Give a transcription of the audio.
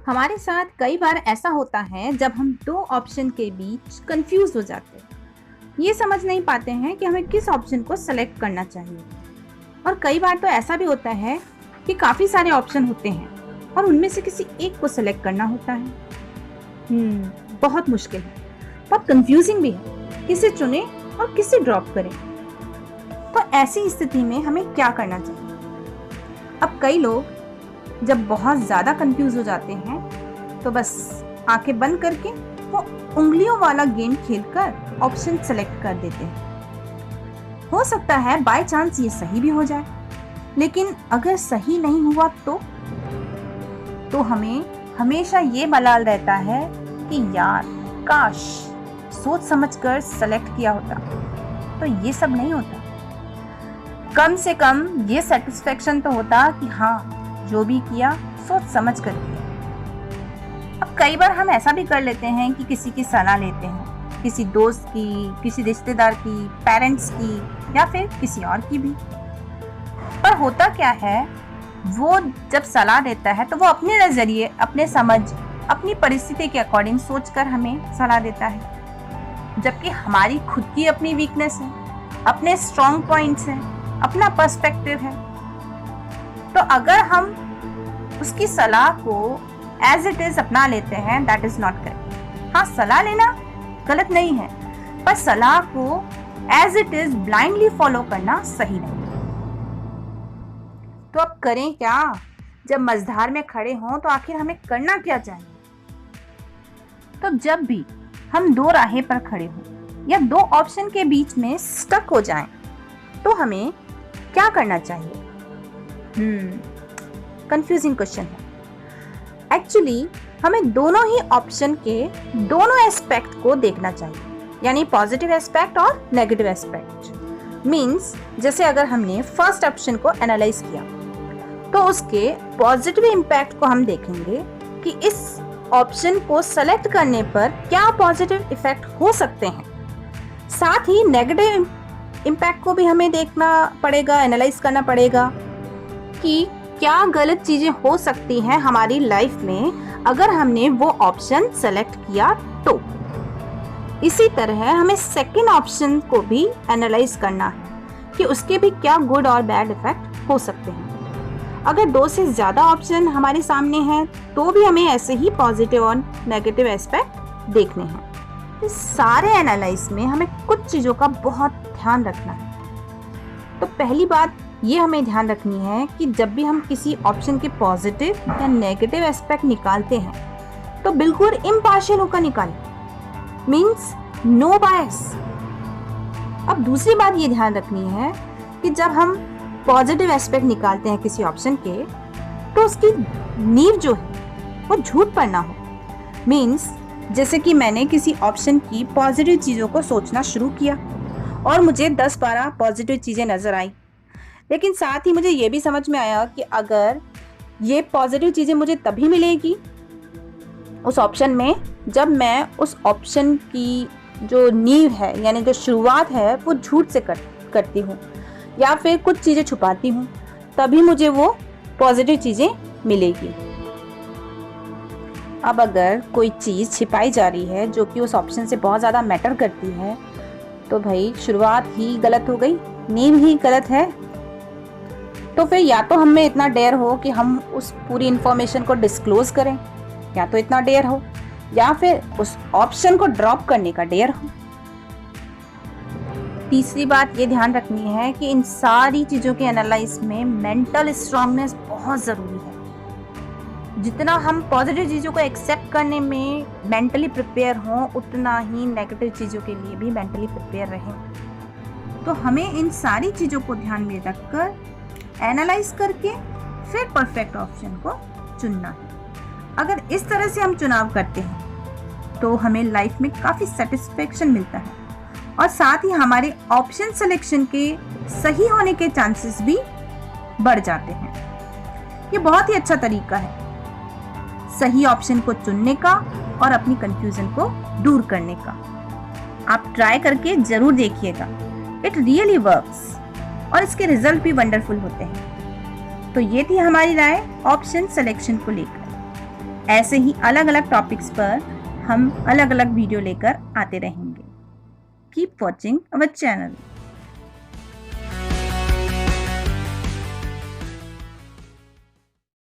हमारे साथ कई बार ऐसा होता है जब हम दो ऑप्शन के बीच कंफ्यूज हो जाते हैं। ये समझ नहीं पाते हैं कि हमें किस ऑप्शन को सेलेक्ट करना चाहिए। और कई बार तो ऐसा भी होता है कि काफ़ी सारे ऑप्शन होते हैं और उनमें से किसी एक को सेलेक्ट करना होता है। बहुत मुश्किल है, बहुत कंफ्यूजिंग भी है, किसे चुने और किसे ड्रॉप करें। तो ऐसी स्थिति में हमें क्या करना चाहिए? अब कई लोग जब बहुत ज़्यादा कंफ्यूज हो जाते हैं तो बस आंखें बंद करके वो उंगलियों वाला गेम खेलकर ऑप्शन सेलेक्ट कर देते हैं। हो सकता है बाय चांस ये सही भी हो जाए, लेकिन अगर सही नहीं हुआ तो हमें हमेशा ये मलाल रहता है कि यार काश सोच समझकर सेलेक्ट किया होता। तो ये सब नहीं होता। कम से कम ये सेटिस्फेक्शन तो होता कि हाँ, जो भी किया सोच समझ कर किया। अब कई बार हम ऐसा भी कर लेते हैं कि किसी की सलाह लेते हैं, किसी दोस्त की, किसी रिश्तेदार की, पेरेंट्स की या फिर किसी और की भी। पर होता क्या है, वो जब सलाह देता है तो वो अपने नज़रिए, अपने समझ, अपनी परिस्थिति के अकॉर्डिंग सोचकर हमें सलाह देता है, जबकि हमारी खुद की अपनी वीकनेस है, अपने स्ट्रॉन्ग पॉइंट्स हैं, अपना पर्सपेक्टिव है। तो अगर हम उसकी सलाह को एज इट इज अपना लेते हैं, दैट इज नॉट करेक्ट। हाँ, सलाह लेना गलत नहीं है, पर सलाह को as it is blindly follow करना सही नहीं। तो अब करें क्या? जब मझधार में खड़े हों तो आखिर हमें करना क्या चाहिए? तो जब भी हम दो राहें पर खड़े हों या दो ऑप्शन के बीच में स्टक हो जाएं, तो हमें क्या करना चाहिए? कंफ्यूजिंग क्वेश्चन है। एक्चुअली हमें दोनों ही ऑप्शन के दोनों एस्पेक्ट को देखना चाहिए, यानी पॉजिटिव एस्पेक्ट और नेगेटिव एस्पेक्ट। मींस जैसे अगर हमने फर्स्ट ऑप्शन को एनालाइज किया तो उसके पॉजिटिव इम्पैक्ट को हम देखेंगे कि इस ऑप्शन को सेलेक्ट करने पर क्या पॉजिटिव इफेक्ट हो सकते हैं। साथ ही नेगेटिव इम्पैक्ट को भी हमें देखना पड़ेगा, एनालाइज करना पड़ेगा कि क्या गलत चीजें हो सकती हैं हमारी लाइफ में अगर हमने वो ऑप्शन सेलेक्ट किया तो। इसी तरह हमें सेकंड ऑप्शन को भी एनालाइज करना है कि उसके भी क्या गुड और बैड इफेक्ट हो सकते हैं। अगर दो से ज्यादा ऑप्शन हमारे सामने हैं तो भी हमें ऐसे ही पॉजिटिव और नेगेटिव एस्पेक्ट देखने हैं। इस सारे एनालाइज में हमें कुछ चीजों का बहुत ध्यान रखना है। तो पहली बात ये हमें ध्यान रखनी है कि जब भी हम किसी ऑप्शन के पॉजिटिव या नेगेटिव एस्पेक्ट निकालते हैं तो बिल्कुल इम्पार्शियल होकर निकालें, मींस नो बायस। अब दूसरी बात ये ध्यान रखनी है कि जब हम पॉजिटिव एस्पेक्ट निकालते हैं किसी ऑप्शन के तो उसकी नींव जो है वो झूठ पर ना हो। मींस जैसे कि मैंने किसी ऑप्शन की पॉजिटिव चीज़ों को सोचना शुरू किया और मुझे 10-12 पॉजिटिव चीज़ें नज़र आई, लेकिन साथ ही मुझे ये भी समझ में आया कि अगर ये पॉजिटिव चीज़ें मुझे तभी मिलेगी उस ऑप्शन में जब मैं उस ऑप्शन की जो नींव है, यानी जो शुरुआत है, वो झूठ से करती हूँ या फिर कुछ चीज़ें छुपाती हूँ, तभी मुझे वो पॉजिटिव चीज़ें मिलेगी। अब अगर कोई चीज़ छिपाई जा रही है जो कि उस ऑप्शन से बहुत ज़्यादा मैटर करती है तो भाई शुरुआत ही गलत हो गई, नींव ही गलत है। तो फिर या तो हम में इतना डेयर हो कि हम उस पूरी इंफॉर्मेशन को डिस्क्लोज करें, या तो इतना डेयर हो, या फिर उस ऑप्शन को ड्रॉप करने का डेयर हो। तीसरी बात ये ध्यान रखनी है कि इन सारी चीज़ों के एनालाइज में मेंटल स्ट्रांगनेस बहुत ज़रूरी है। जितना हम पॉजिटिव चीज़ों को एक्सेप्ट करने में मेंटली प्रिपेयर हों, उतना ही नेगेटिव चीज़ों के लिए भी मेंटली प्रिपेयर रहें। तो हमें इन सारी चीज़ों को ध्यान में रखकर एनालाइज करके फिर परफेक्ट ऑप्शन को चुनना है। अगर इस तरह से हम चुनाव करते हैं तो हमें लाइफ में काफ़ी सेटिस्फेक्शन मिलता है और साथ ही हमारे ऑप्शन सिलेक्शन के सही होने के चांसेस भी बढ़ जाते हैं। ये बहुत ही अच्छा तरीका है सही ऑप्शन को चुनने का और अपनी कंफ्यूजन को दूर करने का। आप ट्राई करके जरूर देखिएगा, इट रियली वर्क्स और इसके रिजल्ट भी वंडरफुल होते हैं। तो ये थी हमारी राय ऑप्शन सिलेक्शन को लेकर। ऐसे ही अलग अलग टॉपिक्स पर हम अलग अलग वीडियो लेकर आते रहेंगे। Keep watching our channel.